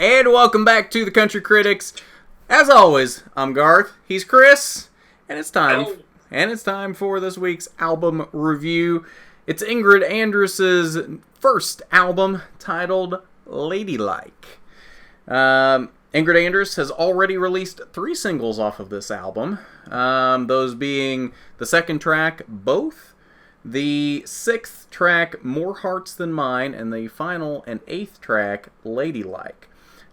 And welcome back to the Country Critics. As always, I'm Garth. He's Chris, and it's time. Hello. And it's time for this week's album review. It's Ingrid Andress's first album, titled Ladylike. Ingrid Andress has already released 3 singles off of this album. Those being the second track, Both, the 6th track, More Hearts Than Mine, and the final and 8th track, Ladylike.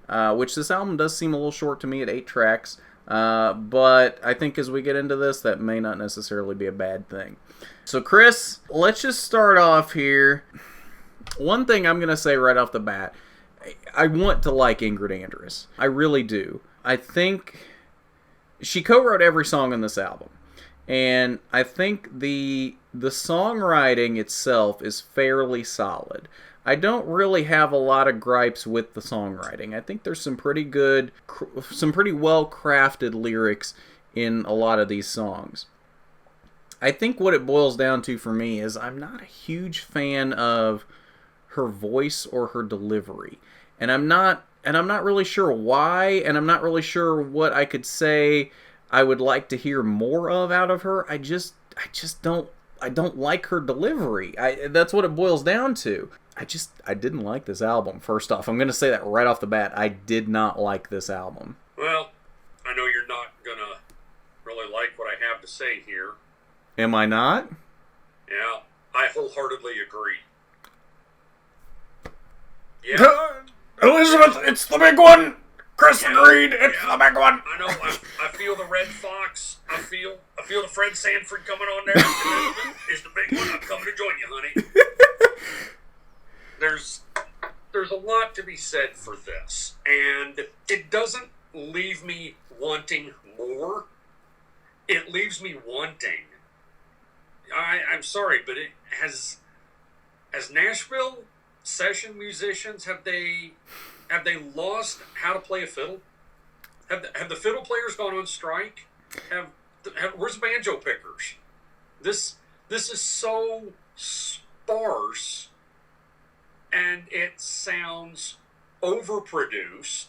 Which this album does seem a little short to me at 8 tracks. But I think as we get into this, that may not necessarily be a bad thing. So Chris, let's just start off here. One thing I'm going to say right off the bat, I want to like Ingrid Andress. I really do. I think she co-wrote every song on this album. And I think the songwriting itself is fairly solid. I don't really have a lot of gripes with the songwriting. I think there's some pretty good, some pretty well-crafted lyrics in a lot of these songs. I think what it boils down to for me is I'm not a huge fan of her voice or her delivery. And I'm not really sure why, and I'm not really sure what I could say I would like to hear more of out of her. I just don't like her delivery. That's what it boils down to. I didn't like this album. First off, I'm going to say that right off the bat. I did not like this album. Well, I know you're not going to really like what I have to say here. Am I not? Yeah, I wholeheartedly agree. Yeah. Elizabeth, it's the big one! Chris agreed, it's the big one! I know, I feel the Red Fox. I feel the Fred Sanford coming on there. Elizabeth is the big one. I'm coming to join you, honey. There's a lot to be said for this, and it doesn't leave me wanting more. It leaves me wanting. I'm sorry, but it has Nashville session musicians, have they lost how to play a fiddle? Have the fiddle players gone on strike? Where's the banjo pickers? This is so sparse. And it sounds overproduced.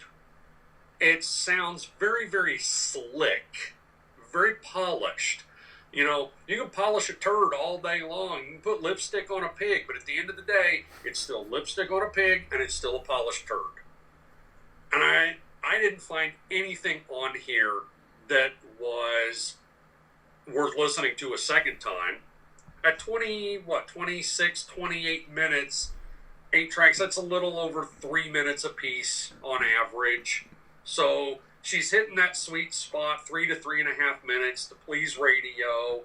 It sounds very, very slick, very polished. You know, you can polish a turd all day long. You can put lipstick on a pig, but at the end of the day, it's still lipstick on a pig, and it's still a polished turd. And I didn't find anything on here that was worth listening to a second time. At 26, 28 minutes, 8 tracks, that's a little over 3 minutes a piece on average. So she's hitting that sweet spot, 3 to 3.5 minutes to please radio.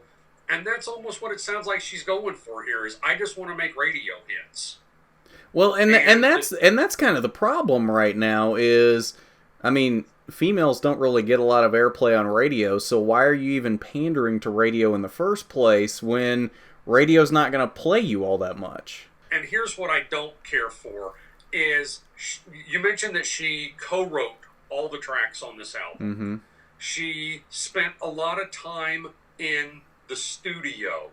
And that's almost what it sounds like she's going for here, is I just want to make radio hits. Well, and that's kind of the problem right now is, I mean, females don't really get a lot of airplay on radio, so why are you even pandering to radio in the first place when radio's not going to play you all that much? And here's what I don't care for, is you mentioned that she co-wrote all the tracks on this album. Mm-hmm. She spent a lot of time in the studio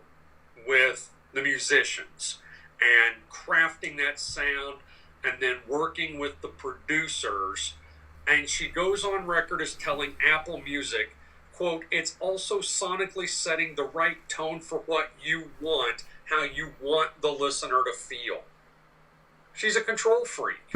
with the musicians and crafting that sound and then working with the producers. And she goes on record as telling Apple Music, quote, "It's also sonically setting the right tone for what you want, how you want the listener to feel." She's a control freak.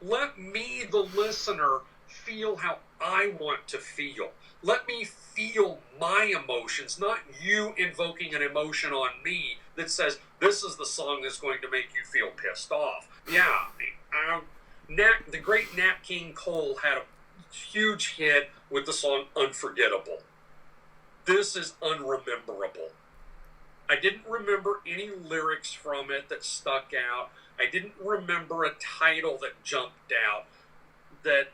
Let me, the listener, feel how I want to feel. Let me feel my emotions, not you invoking an emotion on me that says, this is the song that's going to make you feel pissed off. Yeah, the great Nat King Cole had a huge hit with the song Unforgettable. This is unrememberable. I didn't remember any lyrics from it that stuck out. I didn't remember a title that jumped out that,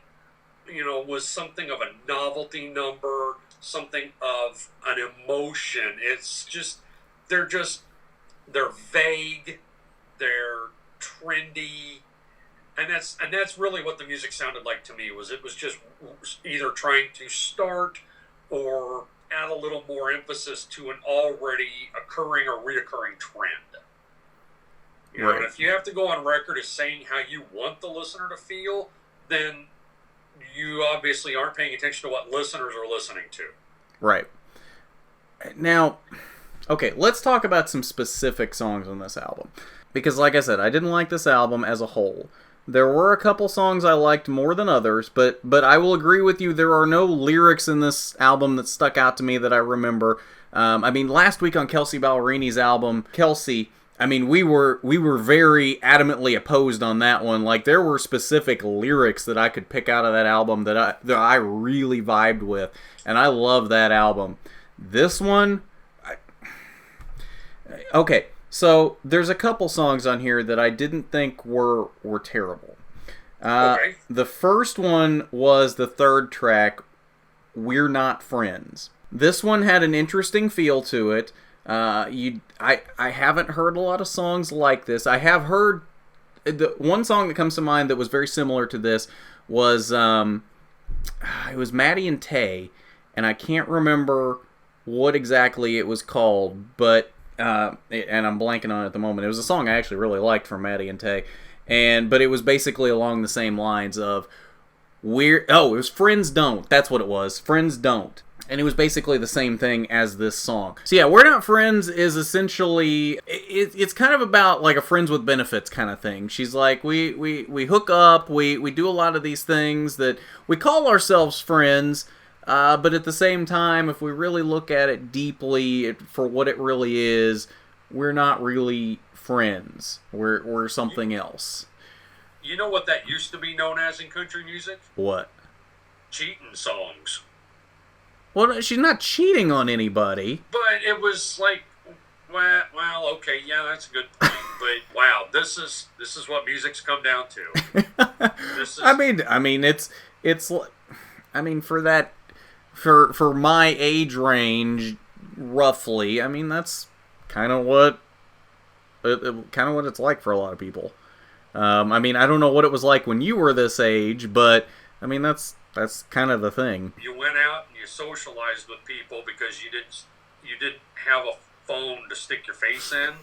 you know, was something of a novelty number, something of an emotion. It's just, they're vague, they're trendy, and that's really what the music sounded like to me. It was just either trying to start or add a little more emphasis to an already occurring or reoccurring trend. You know, right. And if you have to go on record as saying how you want the listener to feel, then you obviously aren't paying attention to what listeners are listening to. Right. Now, okay, let's talk about some specific songs on this album. Because, like I said, I didn't like this album as a whole. There were a couple songs I liked more than others, but I will agree with you, there are no lyrics in this album that stuck out to me that I remember. I mean, last week on Kelsey Ballerini's album, Kelsey, I mean, we were very adamantly opposed on that one. Like, there were specific lyrics that I could pick out of that album that I really vibed with, and I love that album. This one, okay, so there's a couple songs on here that I didn't think were terrible. Okay. The first one was the third track, We're Not Friends. This one had an interesting feel to it. I haven't heard a lot of songs like this. I have heard the one song that comes to mind that was very similar to this was it was Maddie and Tay, and I can't remember what exactly it was called, but and I'm blanking on it at the moment. It was a song I actually really liked from Maddie and Tay, but it was basically along the same lines of it was Friends Don't. That's what it was. Friends Don't. And it was basically the same thing as this song. So yeah, We're Not Friends is essentially, it's kind of about like a friends with benefits kind of thing. She's like, we hook up, we do a lot of these things that we call ourselves friends, but at the same time, if we really look at it deeply for what it really is, we're not really friends. We're something else. You know what that used to be known as in country music? What? Cheating songs. Well, she's not cheating on anybody. But it was like, well, okay, yeah, that's a good point. But wow, this is what music's come down to. This is... I mean, it's for my age range, roughly. I mean, that's kind of what it's like for a lot of people. I mean, I don't know what it was like when you were this age, but I mean, that's kind of the thing. You went out and you socialized with people because you didn't have a phone to stick your face in.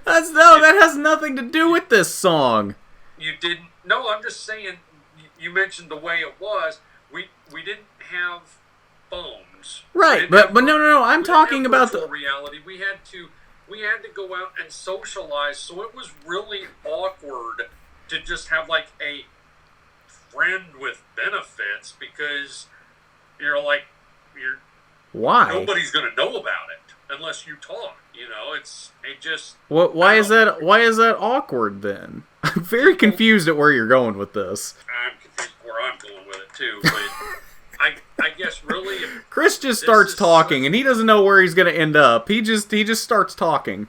That has nothing to do with this song. You didn't. No, I'm just saying. You mentioned the way it was. We didn't have phones. Right, but no. I'm talking about the reality. We had to go out and socialize. So it was really awkward to just have like a friend with benefits because why? Nobody's gonna know about it unless you talk. Why is that awkward then? I'm very confused at where you're going with this. I'm confused where I'm going with it too, but I guess really Chris just starts talking and he doesn't know where he's gonna end up. He just starts talking.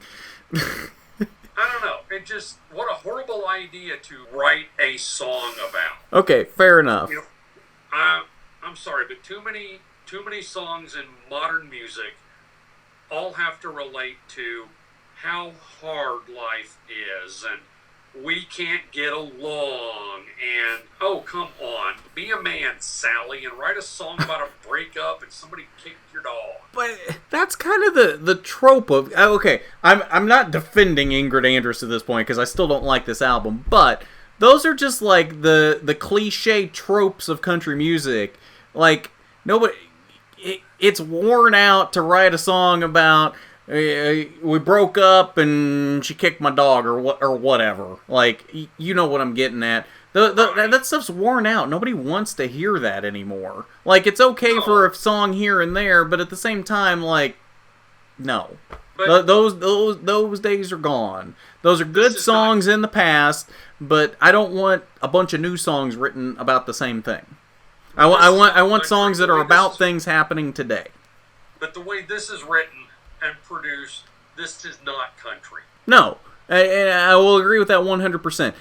I don't know. What a horrible idea to write a song about. Okay, fair enough. I'm sorry, but too many songs in modern music all have to relate to how hard life is, and we can't get along, and oh, come on, be a man, Sally, and write a song about a breakup and somebody kicked your dog. But that's kind of the trope of, okay, I'm not defending Ingrid Andress at this point because I still don't like this album, but those are just like the cliche tropes of country music. Like, nobody, it's worn out to write a song about we broke up and she kicked my dog or whatever. Like, you know what I'm getting at. That stuff's worn out. Nobody wants to hear that anymore. Like, it's okay for a song here and there, but at the same time, like, no. Those days are gone. Those are good songs in the past, but I don't want a bunch of new songs written about the same thing. I want songs that are about things happening today. But the way this is written and produced, this is not country. No, I will agree with that 100%.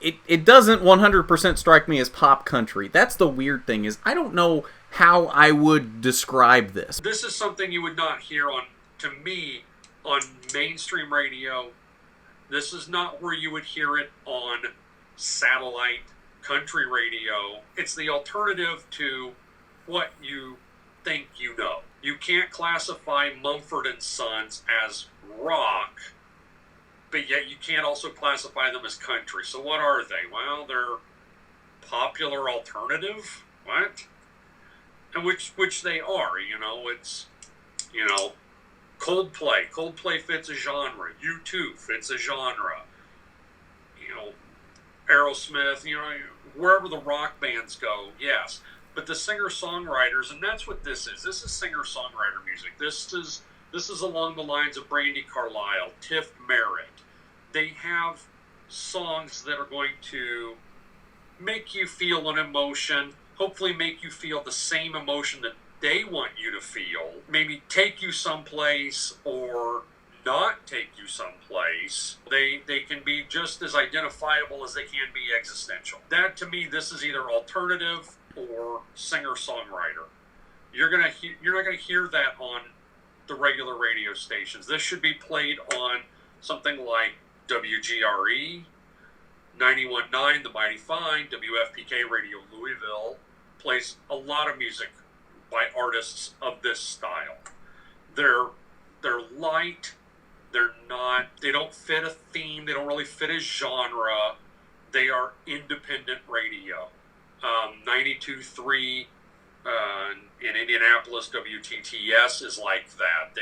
It doesn't 100% strike me as pop country. That's the weird thing, is I don't know how I would describe this. This is something you would not hear on mainstream radio. This is not where you would hear it on satellite country radio. It's the alternative to what you think you know. You can't classify Mumford & Sons as rock, but yet you can't also classify them as country. So what are they? Well, popular alternative? What? And which they are, you know, it's, you know, Coldplay. Coldplay fits a genre. U2 fits a genre. You know, Aerosmith, you know, wherever the rock bands go, yes. But the singer-songwriters, and that's what this is. This is singer-songwriter music. This is along the lines of Brandi Carlile, Tiff Merritt. They have songs that are going to make you feel an emotion, hopefully make you feel the same emotion that they want you to feel, maybe take you someplace or not take you someplace. They can be just as identifiable as they can be existential. That, to me, this is either alternative or singer-songwriter. You're not gonna hear that on the regular radio stations. This should be played on something like WGRE, 91.9, The Mighty Fine, WFPK Radio Louisville plays a lot of music by artists of this style. They're light. They don't fit a theme. They don't really fit a genre. They are independent radio. 92.3 in Indianapolis, WTTS is like that.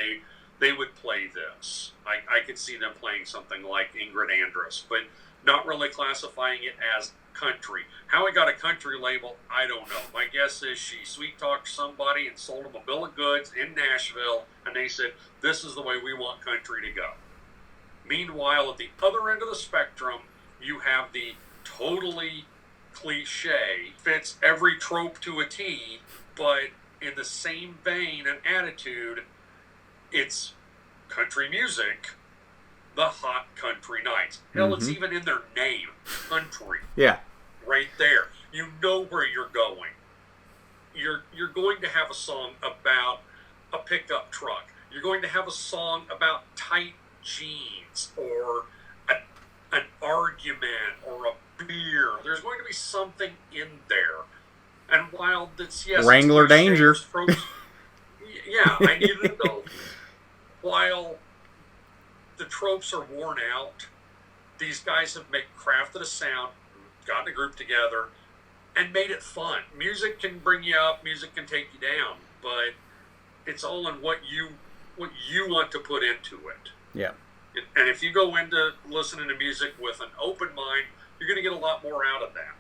They would play this. I could see them playing something like Ingrid Andress, but not really classifying it as country. How it got a country label, I don't know. My guess is she sweet-talked somebody and sold them a bill of goods in Nashville, and they said, this is the way we want country to go. Meanwhile, at the other end of the spectrum, you have the totally cliche, fits every trope to a T, but in the same vein and attitude, it's country music, the hot country nights. Hell, it's even in their name, country. Yeah. Right there. You know where you're going. You're going to have a song about a pickup truck. You're going to have a song about tight jeans or an argument or a beer. There's going to be something in there. And while that's, yes, Wrangler Danger. Yeah, I needed to know. While the tropes are worn out, these guys have crafted a sound, gotten a group together, and made it fun. Music can bring you up, music can take you down, but it's all in what you want to put into it. Yeah. And if you go into listening to music with an open mind, you're going to get a lot more out of that.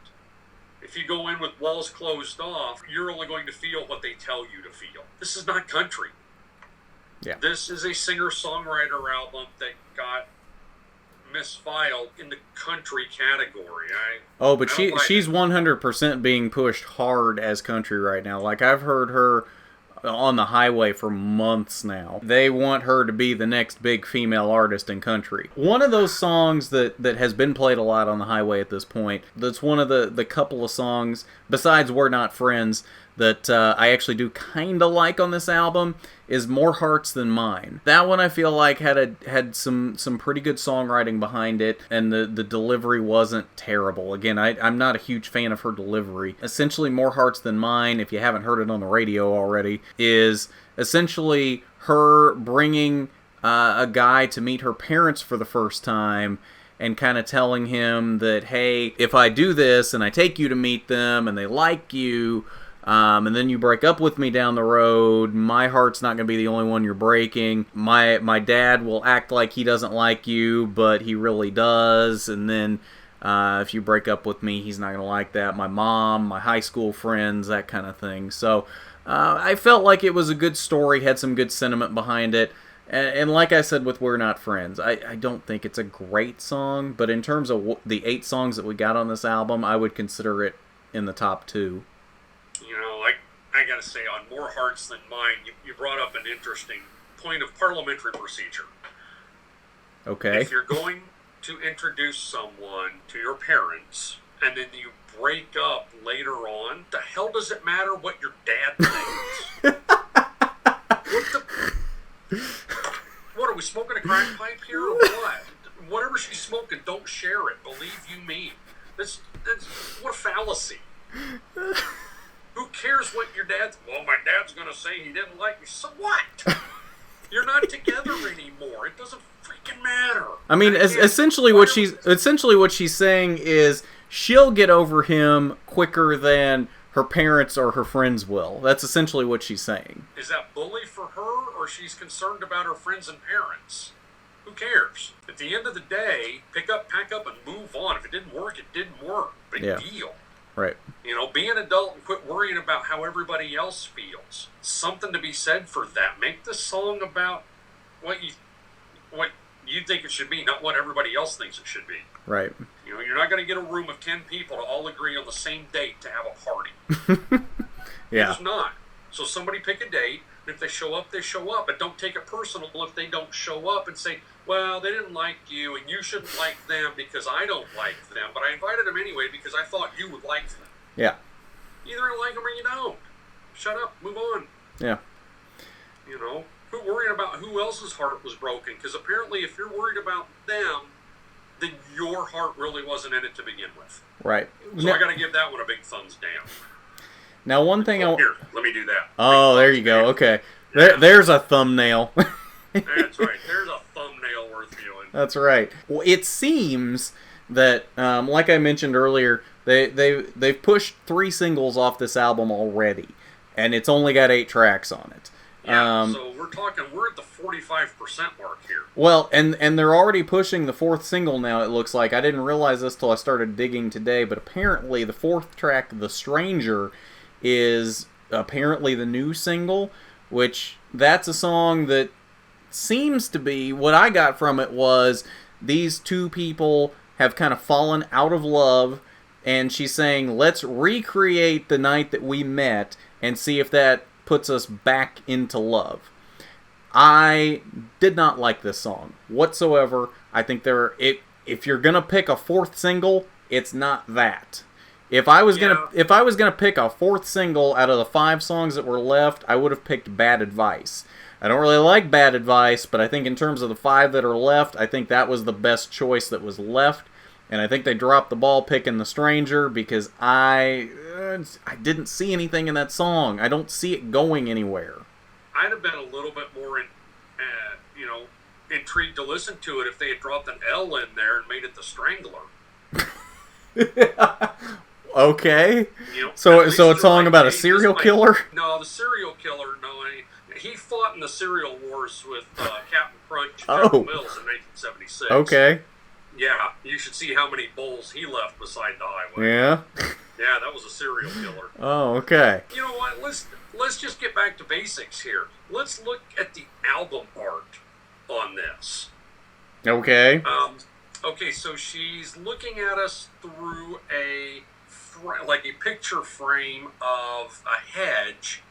If you go in with walls closed off, you're only going to feel what they tell you to feel. This is not country. Yeah. This is a singer-songwriter album that got misfiled in the country category. But she's 100% being pushed hard as country right now. Like, I've heard her on the highway for months now. They want her to be the next big female artist in country. One of those songs that has been played a lot on the highway at this point, that's one of the couple of songs, besides We're Not Friends, that I actually do kind of like on this album, is More Hearts Than Mine. That one I feel like had some pretty good songwriting behind it, and the delivery wasn't terrible. Again, I'm not a huge fan of her delivery. Essentially, More Hearts Than Mine, if you haven't heard it on the radio already, is essentially her bringing a guy to meet her parents for the first time, and kind of telling him that, hey, if I do this and I take you to meet them and they like you, and then you break up with me down the road, my heart's not going to be the only one you're breaking. My dad will act like he doesn't like you, but he really does. And then if you break up with me, he's not going to like that. My mom, my high school friends, that kind of thing. So I felt like it was a good story, had some good sentiment behind it. And like I said with We're Not Friends, I don't think it's a great song, but in terms of the 8 songs that we got on this album, I would consider it in the top 2. You know, I got to say, on More Hearts Than Mine, you brought up an interesting point of parliamentary procedure. Okay. If you're going to introduce someone to your parents, and then you break up later on, the hell does it matter what your dad thinks? What, are we smoking a crack pipe here or what? Whatever she's smoking, don't share it. Believe you me. That's what a fallacy. Who cares what your dad's... Well, my dad's going to say he didn't like me. So what? You're not together anymore. It doesn't freaking matter. I mean, essentially what she's saying is she'll get over him quicker than her parents or her friends will. That's essentially what she's saying. Is that bully for her, or she's concerned about her friends and parents? Who cares? At the end of the day, pick up, pack up, and move on. If it didn't work, it didn't work. Big deal. Right. You know, be an adult and quit worrying about how everybody else feels. Something to be said for that. Make the song about what you think it should be, not what everybody else thinks it should be. Right. You know, you're not going to get a room of 10 people to all agree on the same date to have a party. Yeah. It's not. So somebody pick a date, and if they show up, they show up. But don't take it personal if they don't show up and say, well, they didn't like you, and you shouldn't like them because I don't like them. But I invited them anyway because I thought you would like them. Yeah. Either you like them or you don't. Shut up. Move on. Yeah. You know? Quit worrying about who else's heart was broken. Because apparently if you're worried about them, then your heart really wasn't in it to begin with. Right. So I got to give that one a big thumbs down. Now, one thing Here, let me do that. Oh, there you go. Okay. Yeah. There's a thumbnail. That's right. There's a thumbnail worth viewing. That's right. Well, it seems that, like I mentioned earlier, they've pushed 3 singles off this album already, and it's only got 8 tracks on it. Yeah, so we're at the 45% mark here. Well, and they're already pushing the 4th single now, it looks like. I didn't realize this till I started digging today, but apparently the 4th track, The Stranger, is apparently the new single, which that's a song that seems to be, what I got from it was these two people have kind of fallen out of love, and she's saying, let's recreate the night that we met and see if that puts us back into love. I did not like this song whatsoever. I think if you're gonna pick a 4th single, it's not that. If I was gonna pick a 4th single out of the 5 songs that were left, I would have picked Bad Advice. I don't really like Bad Advice, but I think in terms of the 5 that are left, I think that was the best choice that was left. And I think they dropped the ball picking The Stranger because I didn't see anything in that song. I don't see it going anywhere. I'd have been a little bit more, intrigued to listen to it if they had dropped an L in there and made it The Strangler. Okay. You know, so it's a song about a serial killer? No, the serial killer. No, he fought in the cereal wars with Captain Crunch and Oh. General Mills in 1976. Okay. Yeah, you should see how many bowls he left beside the highway. Yeah. Yeah, that was a serial killer. Oh, okay. You know what? Let's just get back to basics here. Let's look at the album art on this. Okay. Okay, so she's looking at us through a picture frame of a hedge,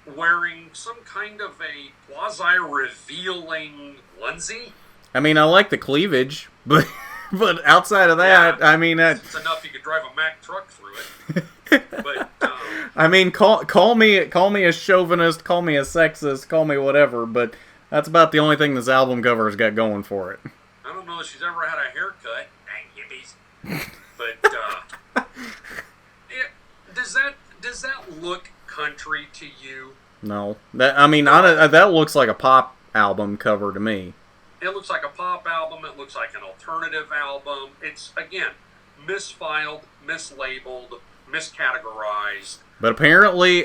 wearing some kind of a quasi-revealing onesie. I mean, I like the cleavage, but outside of that, Yeah, I mean, it's enough you could drive a Mack truck through it. But I mean, call me a chauvinist, call me a sexist, call me whatever, but that's about the only thing this album cover has got going for it. I don't know if she's ever had a haircut. Dang hippies. But does that look country to you? No, that looks like a pop album cover to me. It looks like a pop album. It looks like an alternative album. It's, again, misfiled, mislabeled, miscategorized. But apparently,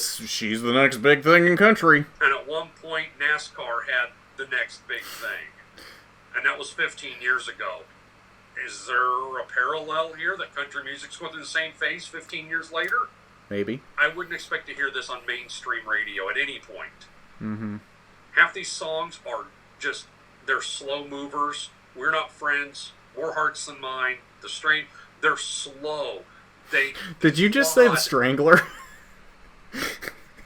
she's the next big thing in country. And at one point, NASCAR had the next big thing. And that was 15 years ago. Is there a parallel here that country music's going through the same phase 15 years later? Maybe. I wouldn't expect to hear this on mainstream radio at any point. Mm-hmm. Half these songs are just, they're slow movers. We're Not Friends, More Hearts Than Mine, they're slow. Did you just say The Strangler?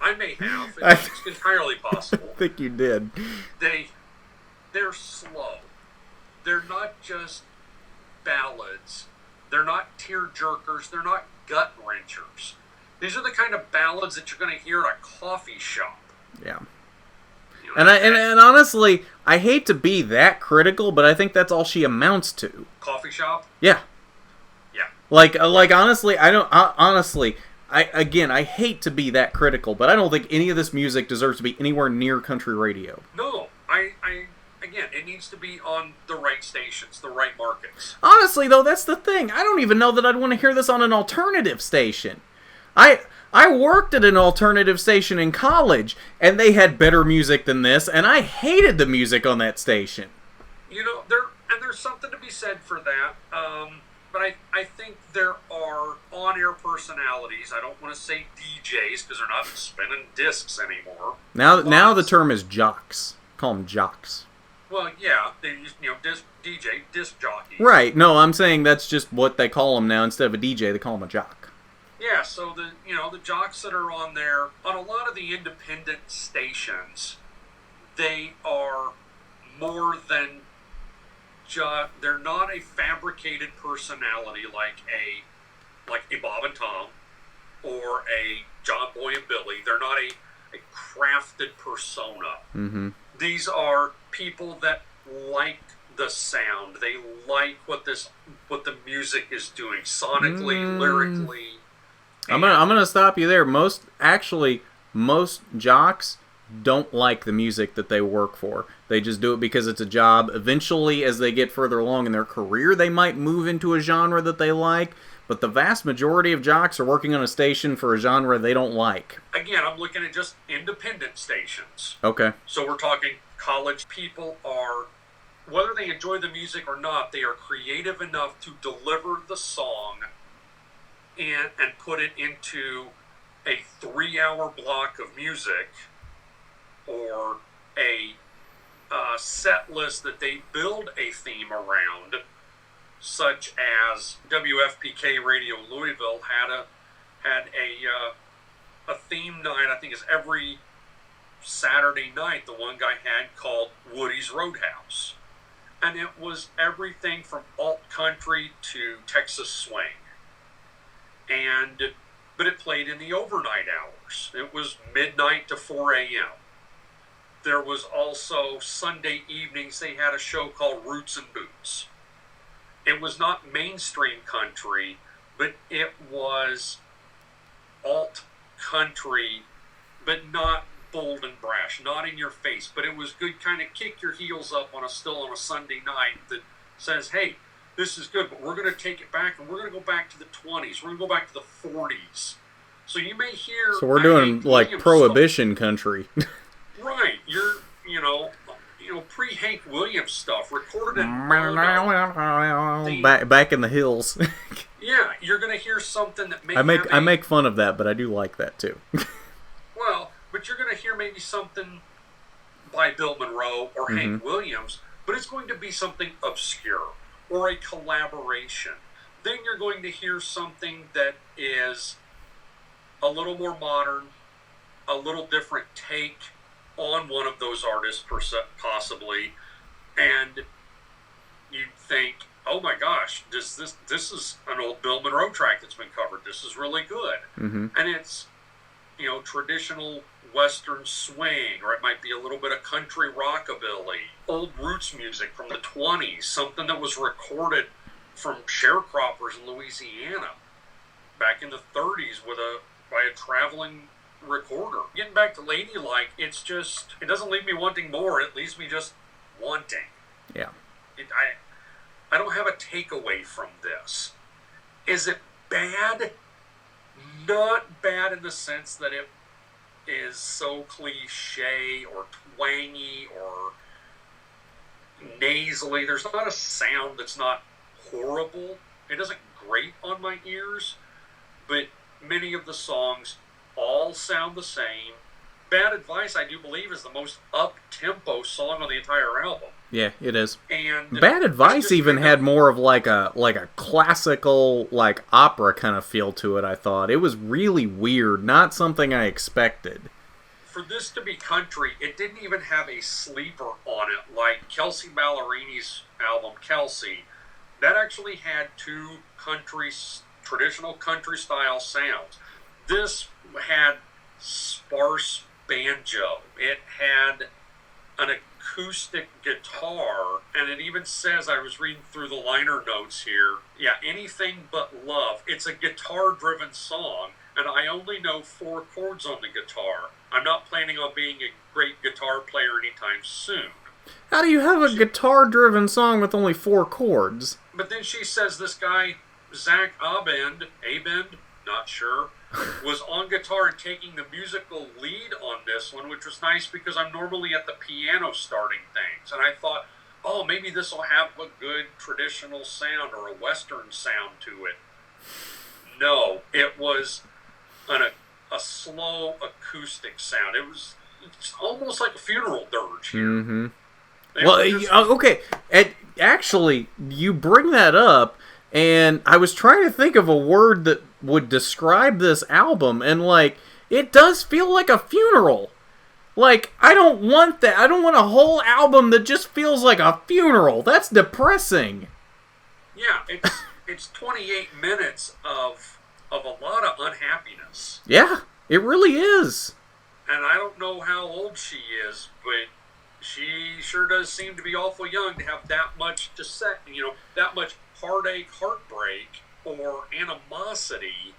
I may have. It's entirely possible. I think you did. They're slow. They're not just ballads. They're not tear-jerkers. They're not gut-wrenchers. These are the kind of ballads that you're going to hear at a coffee shop. Yeah. You know, And honestly, I hate to be that critical, but I think that's all she amounts to. Coffee shop? Yeah. Yeah. Like honestly, I hate to be that critical, but I don't think any of this music deserves to be anywhere near country radio. No, again, again, it needs to be on the right stations, the right markets. Honestly, though, that's the thing. I don't even know that I'd want to hear this on an alternative station. I worked at an alternative station in college, and they had better music than this, and I hated the music on that station. You know, there's something to be said for that. But I think there are on-air personalities. I don't want to say DJs because they're not spinning discs anymore. Now the term is jocks. Call them jocks. Well, yeah, they use, disc jockey. Right. No, I'm saying that's just what they call them now. Instead of a DJ, they call them a jock. Yeah. So the jocks that are on there on a lot of the independent stations, they are more than. They're not a fabricated personality like a Bob and Tom or a John Boy and Billy. They're not a crafted persona. Mm-hmm. These are people that like the sound. They like what the music is doing sonically, lyrically. I'm gonna stop you there. Most jocks don't like the music that they work for. They just do it because it's a job. Eventually, as they get further along in their career, they might move into a genre that they like, but the vast majority of jocks are working on a station for a genre they don't like. Again, I'm looking at just independent stations. Okay. So we're talking college people are, whether they enjoy the music or not, they are creative enough to deliver the song and put it into a 3-hour block of music or a set list that they build a theme around, such as WFPK Radio Louisville had a theme night. I think it's every Saturday night. The one guy had called Woody's Roadhouse, and it was everything from alt country to Texas swing, but it played in the overnight hours. It was midnight to 4 a.m. There was also Sunday evenings, they had a show called Roots and Boots. It was not mainstream country, but it was alt country, but not bold and brash, not in your face. But it was good, kind of kick your heels up on a Sunday night that says, hey, this is good, but we're going to take it back, and we're going to go back to the 20s. We're going to go back to the 40s. So you may hear... So we're doing like Prohibition country. Right, you're pre-Hank Williams stuff recorded in back in the hills. Yeah, you're gonna hear something that may I make fun of that, but I do like that too. Well, but you're gonna hear maybe something by Bill Monroe or Hank Williams, but it's going to be something obscure or a collaboration. Then you're going to hear something that is a little more modern, a little different take on one of those artists possibly, and you think, oh my gosh, this is an old Bill Monroe track that's been covered. This is really good. Mm-hmm. And it's traditional Western swing, or it might be a little bit of country rockabilly, old roots music from the 20s, something that was recorded from sharecroppers in Louisiana back in the 30s by a traveling recorder. Getting back to Ladylike, it doesn't leave me wanting more. It leaves me just wanting. Yeah. I don't have a takeaway from this. Is it bad? Not bad in the sense that it is so cliche or twangy or nasally. There's not a sound that's not horrible. It doesn't grate on my ears, but many of the songs all sound the same. Bad Advice, I do believe, is the most up-tempo song on the entire album. Yeah, it is. And Bad Advice even had more of like a classical, like opera kind of feel to it, I thought. It was really weird, not something I expected. For this to be country, it didn't even have a sleeper on it, like Kelsey Ballerini's album, Kelsey. That actually had two traditional country-style sounds. This had sparse banjo. It had an acoustic guitar, and it even says, I was reading through the liner notes here, anything but love. It's a guitar-driven song, and I only know 4 chords on the guitar. I'm not planning on being a great guitar player anytime soon. How do you have a guitar-driven song with only 4 chords? But then she says this guy, Zach Abend, not sure, was on guitar and taking the musical lead on this one, which was nice because I'm normally at the piano starting things. And I thought, oh, maybe this will have a good traditional sound or a Western sound to it. No, it was a slow acoustic sound. It's almost like a funeral dirge here. Mm-hmm. Well, okay. Actually, you bring that up, and I was trying to think of a word that would describe this album, and, like, it does feel like a funeral. Like, I don't want that. I don't want a whole album that just feels like a funeral. That's depressing. Yeah, it's 28 minutes of a lot of unhappiness. Yeah, it really is. And I don't know how old she is, but she sure does seem to be awful young to have that much that much heartache, heartbreak, or animosity.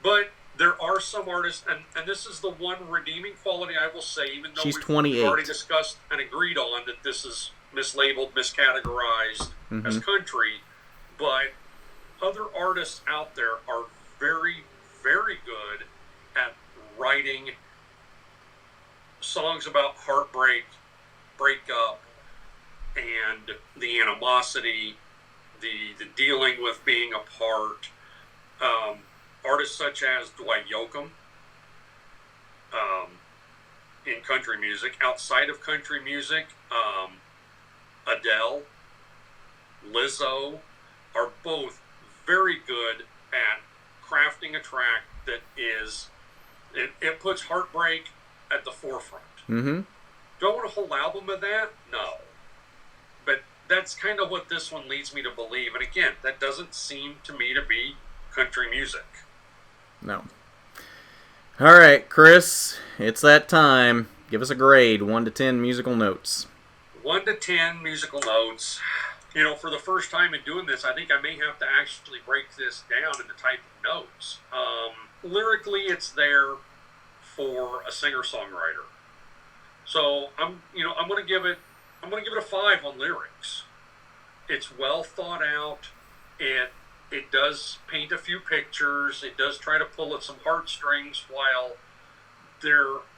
But there are some artists, and this is the one redeeming quality I will say, even though she's we've 28. already discussed and agreed on that this is mislabeled, miscategorized as country, but other artists out there are very, very good at writing songs about heartbreak, breakup, and the animosity, the dealing with being apart. Artists such as Dwight Yoakam in country music. Outside of country music, Adele, Lizzo are both very good at crafting a track that is, it puts heartbreak at the forefront. Mm-hmm. Do I want a whole album of that? No. But that's kind of what this one leads me to believe. And again, that doesn't seem to me to be country music. No. All right, Chris, it's that time. Give us a grade, 1 to 10 musical notes. 1 to 10 musical notes. For the first time in doing this, I think I may have to actually break this down into type of notes. Lyrically, it's there for a singer-songwriter. So I'm going to give it a 5 on lyrics. It's well thought out. It does paint a few pictures. It does try to pull at some heartstrings while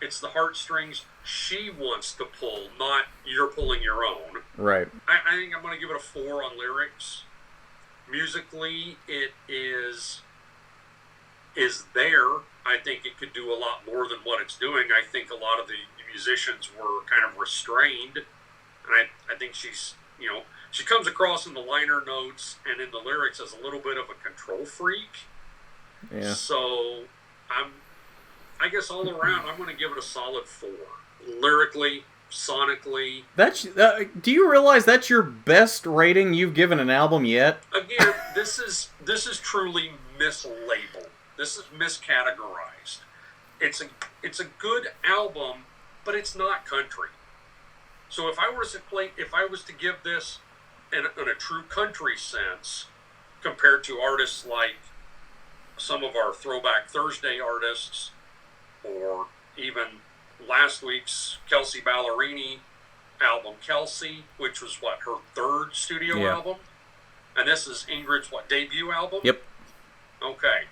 it's the heartstrings she wants to pull, not you're pulling your own. Right. I think I'm going to give it a 4 on lyrics. Musically, it is there. I think it could do a lot more than what it's doing. I think a lot of the musicians were kind of restrained. And I think she comes across in the liner notes and in the lyrics as a little bit of a control freak. Yeah. So I guess all around, I'm going to give it a solid 4. Lyrically, sonically. Do you realize that's your best rating you've given an album yet? Again, this is truly mislabeled. This is miscategorized. It's a good album, but it's not country. So if I was to give this in a true country sense, compared to artists like some of our Throwback Thursday artists, or even last week's Kelsey Ballerini album, Kelsey, which was her 3rd studio album, and this is Ingrid's debut album? Yep. Okay.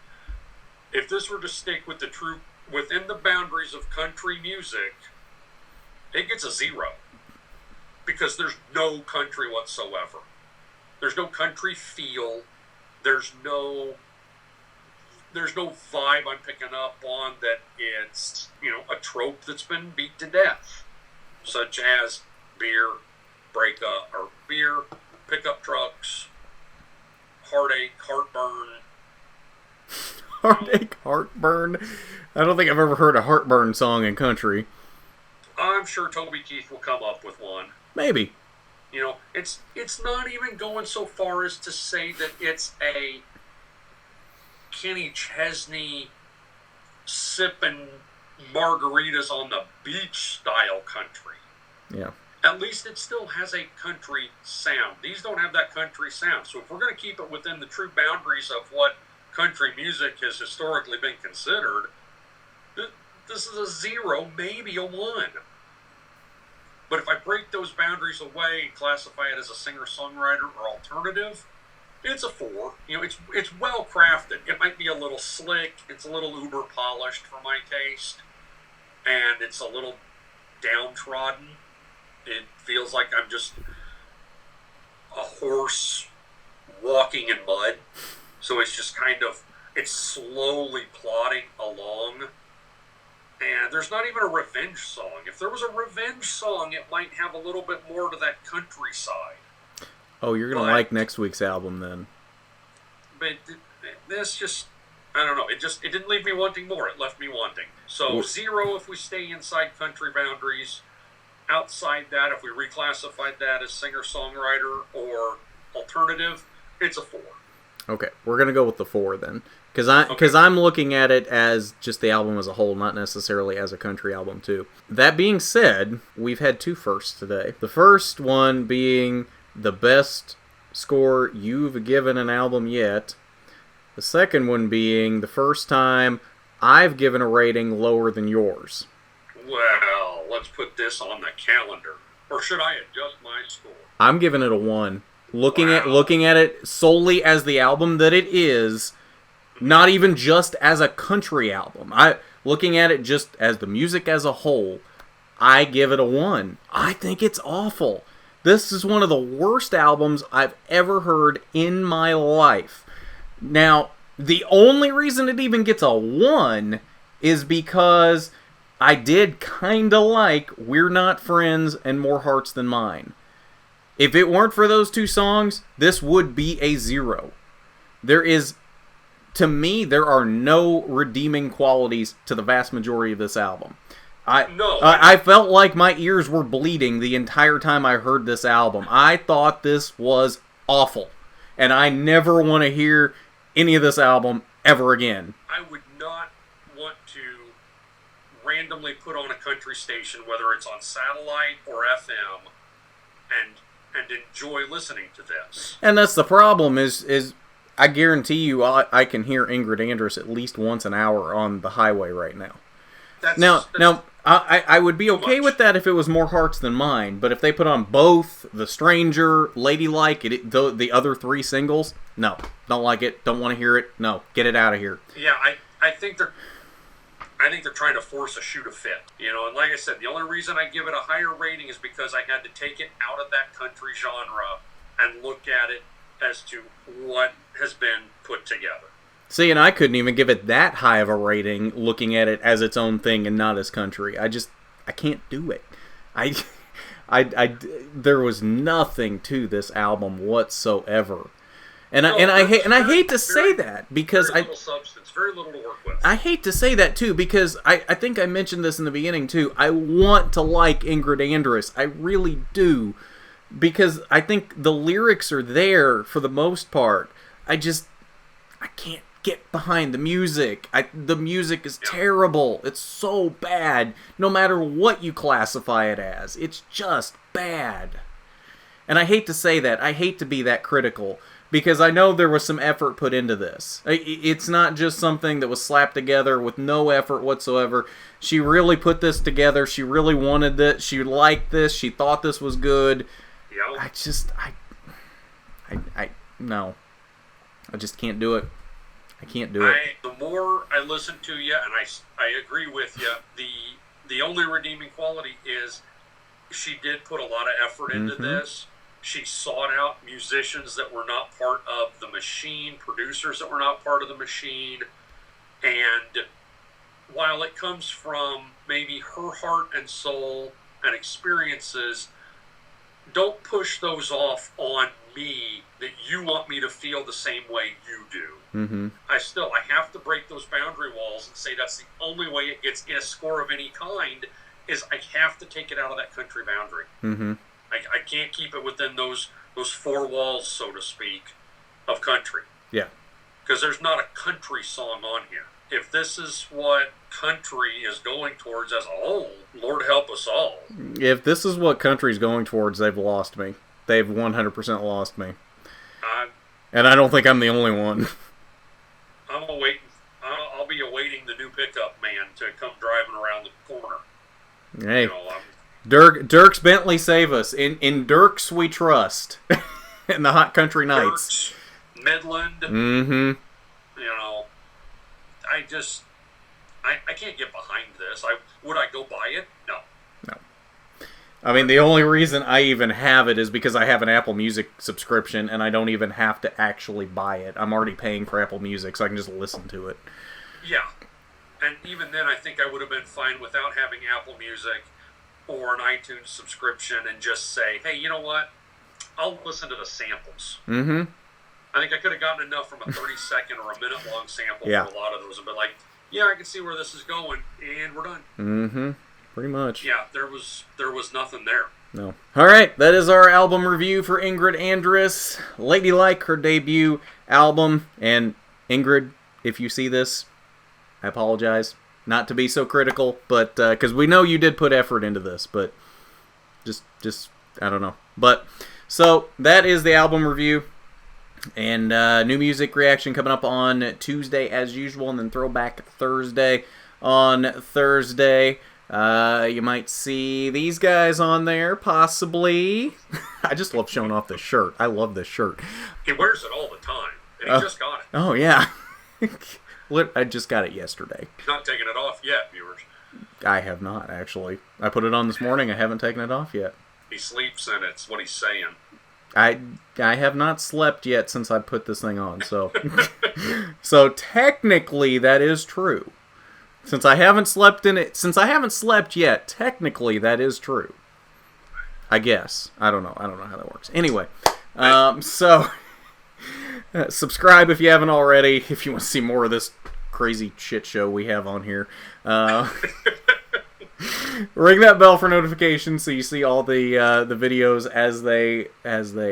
If this were to stick with within the boundaries of country music, it gets a 0. Because there's no country whatsoever. There's no country feel. There's no vibe I'm picking up on that it's, a trope that's been beat to death. Such as beer, pickup trucks, heartache, heartburn. Heartache, heartburn. I don't think I've ever heard a heartburn song in country. I'm sure Toby Keith will come up with one. Maybe. It's not even going so far as to say that it's a Kenny Chesney sipping margaritas on the beach style country. Yeah. At least it still has a country sound. These don't have that country sound. So if we're going to keep it within the true boundaries of what country music has historically been considered, this is a 0, maybe a 1. But if I break those boundaries away and classify it as a singer-songwriter or alternative, it's a 4. It's well crafted. It might be a little slick. It's a little uber polished for my taste, and it's a little downtrodden. It feels like I'm just a horse walking in mud. So it's just it's slowly plodding along. And there's not even a revenge song. If there was a revenge song, it might have a little bit more to that countryside. Oh, you're going to like next week's album then. But this just, I don't know. It didn't leave me wanting more. It left me wanting. So 0 if we stay inside country boundaries. Outside that, if we reclassified that as singer-songwriter or alternative, it's a 4. Okay, we're going to go with the 4 then. Because I'm looking at it as just the album as a whole, not necessarily as a country album too. That being said, we've had 2 firsts today. The first one being the best score you've given an album yet. The second one being the first time I've given a rating lower than yours. Well, let's put this on the calendar. Or should I adjust my score? I'm giving it a 1. Looking at it solely as the album that it is, not even just as a country album. Looking at it just as the music as a whole, I give it a 1. I think it's awful. This is one of the worst albums I've ever heard in my life. Now, the only reason it even gets a 1 is because I did kinda like We're Not Friends and More Hearts Than Mine. If it weren't for those 2 songs, this would be a 0. To me, there are no redeeming qualities to the vast majority of this album. I felt like my ears were bleeding the entire time I heard this album. I thought this was awful. And I never want to hear any of this album ever again. I would not want to randomly put on a country station, whether it's on satellite or FM, and enjoy listening to this. And that's the problem is I guarantee you I can hear Ingrid Andress at least once an hour on the highway right now. Now, I would be okay with that if it was More Hearts Than Mine, but if they put on both The Stranger, Ladylike, the other 3 singles, no, don't like it, don't want to hear it, no, get it out of here. Yeah, I think they're trying to force a shoe to fit, and like I said, the only reason I give it a higher rating is because I had to take it out of that country genre and look at it as to what has been put together. See, and I couldn't even give it that high of a rating looking at it as its own thing and not as country. I can't do it. There was nothing to this album whatsoever. And I hate to say that because very little substance, very little to work with. I hate to say that too because I think I mentioned this in the beginning too. I want to like Ingrid Andress. I really do. Because I think the lyrics are there for the most part. I can't get behind the music. The music is terrible. It's so bad. No matter what you classify it as. It's just bad. And I hate to say that. I hate to be that critical. Because I know there was some effort put into this. It's not just something that was slapped together with no effort whatsoever. She really put this together. She really wanted it. She liked this. She thought this was good. No. I just can't do it. I can't do it. The more I listen to you, and I agree with you, the only redeeming quality is she did put a lot of effort into this. She sought out musicians that were not part of the machine, producers that were not part of the machine, and while it comes from maybe her heart and soul and experiences, don't push those off on me that you want me to feel the same way you do. Mm-hmm. I have to break those boundary walls and say that's the only way it gets a score of any kind is I have to take it out of that country boundary. Mm-hmm. I can't keep it within those 4 walls, so to speak, of country. Yeah. Because there's not a country song on here. If this is what country is going towards as a whole, Lord help us all. If this is what country's going towards, they've lost me. They've 100% lost me. And I don't think I'm the only one. I'll be awaiting the new pickup man to come driving around the corner. Hey, Dirks Bentley, save us. In Dirks we trust. In the hot country nights. Dirks, Midland. Mm-hmm. You know, I can't get behind this. Would I go buy it? No. No. I mean, the only reason I even have it is because I have an Apple Music subscription, and I don't even have to actually buy it. I'm already paying for Apple Music, so I can just listen to it. Yeah. And even then, I think I would have been fine without having Apple Music or an iTunes subscription and just say, hey, you know what? I'll listen to the samples. Mm-hmm. I think I could have gotten enough from a 30-second or a minute-long sample Yeah. for a lot of those and been like, yeah, I can see where this is going, and we're done. Mm-hmm. Pretty much. Yeah, there was nothing there. No. All right, that is our album review for Ingrid Andress, Ladylike, her debut album. And Ingrid, if you see this, I apologize. Not to be so critical, but because we know you did put effort into this, but just I don't know. But so that is the album review. And new music reaction coming up on Tuesday as usual, and then Throwback Thursday on Thursday. You might see these guys on there, possibly. I just love showing off this shirt. I love this shirt. He wears it all the time, and he just got it. Oh, yeah. I just got it yesterday. He's not taking it off yet, viewers. I have not, actually. I put it on this morning. I haven't taken it off yet. He sleeps in it. It's what he's saying. I have not slept yet since I put this thing on, so so technically that is true. Since I haven't slept yet, technically that is true. I guess. I don't know how that works. Anyway, so subscribe if you haven't already, if you want to see more of this crazy shit show we have on here. Ring that bell for notifications so you see all the videos as they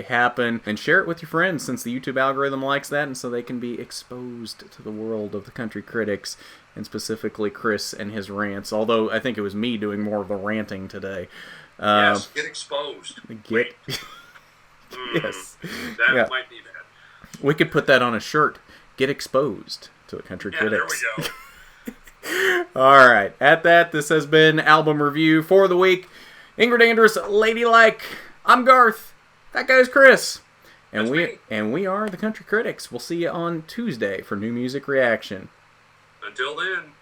happen, and share it with your friends since the YouTube algorithm likes that, and so they can be exposed to the world of the country critics, and specifically Chris and his rants. Although I think it was me doing more of the ranting today. Yes, get exposed. Yes, that might be bad. We could put that on a shirt. Get exposed to the country critics. There we go. All right. At that, this has been album review for the week. Ingrid Andress, Ladylike. I'm Garth. That guy's Chris. And we are the Country Critics. We'll see you on Tuesday for new music reaction. Until then.